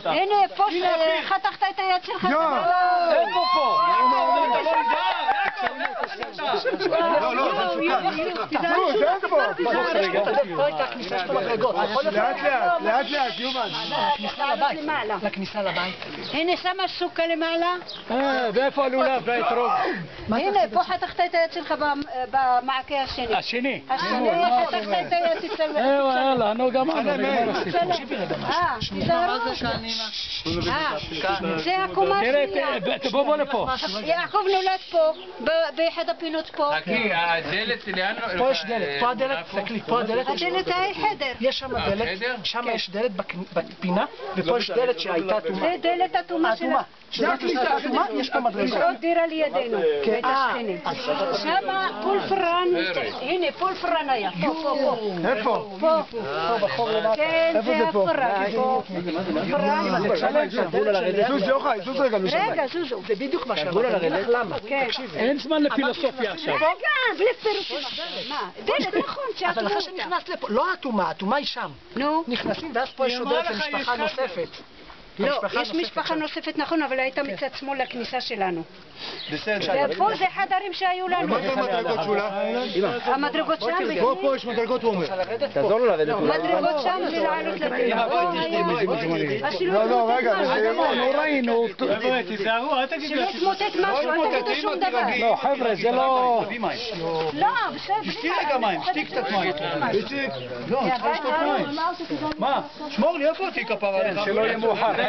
הנה, פה חתכת את היד שלך. איפה פה? לא, לא, זה מסוכן. זה אין פה. פה הייתה כניסה של המדרגות. לאט לאט, יומן. לכניסה לבית. הנה, שמה סוכה למעלה. ואיפה הלולב והאתרוג? הנה, פה חתכת את היד שלך במעקה השני. השני. השני, חתכת את היד אצל... יאללה, נו גמרנו. תיזהרו. זה הקומה השנייה. בוא לפה. יעקב נולד פה, באחד הפינות פה. חכי, הדלת לאן לא... פה יש דלת, פה הדלת, תסתכלי, פה הדלת. הדלת היא חדר. יש שם דלת, שם יש דלת בפינה, ופה יש דלת שהייתה אטומה. זה דלת אטומה שלה. זה הכניסה אטומה, יש פה מדרגות. יש עוד דירה לידינו, בית השכנים. שמה פולפרן, הנה פולפרן היה, פה. איפה? פה. פה בחור למטה. כן, זה הפרן, פה. זוז, יוחאי, זוז רגע משם. רגע, זוזו. זה בדיוק מה שאמרתי. למה? תקשיבי. אין זמן לפילוסופיה עכשיו. רגע, בלי פירושים. מה? דלת, נכון, אבל אחרי שעטו שנכנס לפה, לא אטומה, אטומה היא שם. נו. נכנסים ואז פה יש עוד דלת למשפחה נוספת. לא, יש משפחה נוספת, נכון, אבל הייתה מצד שמאל לכניסה שלנו. בסדר. ופה זה חדרים שהיו לנו. מה זה המדרגות שולה? המדרגות שם בפנים. פה יש מדרגות, הוא אומר. תעזור לו לרדת. מדרגות שם זה לעלות לבירה. לא, רגע, נו ראינו. תיזהרו, אל תגידו. שלא תמוטט משהו, אל תגידו שום דבר. לא חבר'ה, זה לא... לא, בסדר. שתי רגע מים, שתי קצת מים. לא, צריכה לשתות מים. מה? שמור לי, איפה אותי כפרה עליך? שלא יהיה מאוחר,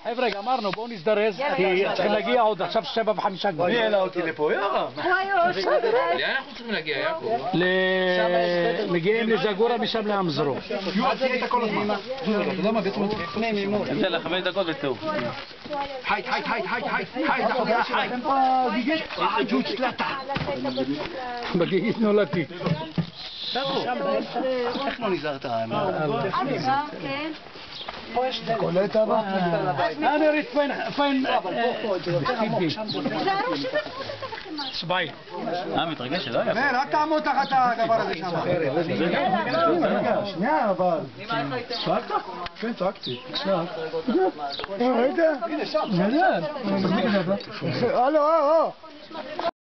חבר'ה, גמרנו, בואו נזדרז, כי צריכים להגיע עוד עכשיו 7:05 כבר. מי העלה אותי לפה? יאללה. לאן אנחנו צריכים להגיע, יעקב? מגיעים לזגורה משם לאמזרו. יואב, תהיה איתה כל הזמן. אתה יודע מה, בעצם לפני מימון. נמצא לה 5 דקות ותאו. היי, זה חוגה חי. ג'וץ לטה. בגיגית נולדתי. איך לא נזהרת? כן. פה יש דלת. קולט הבא? אני ריץ פיין... תיזהרו שזה תמוטט לכם משהו. סביי. מתרגש שלא היה. אל תעמוד תחת הדבר הזה שם. רגע, שנייה, אבל... צעקת? כן, צעקתי. ראית? הנה, שם. הלו,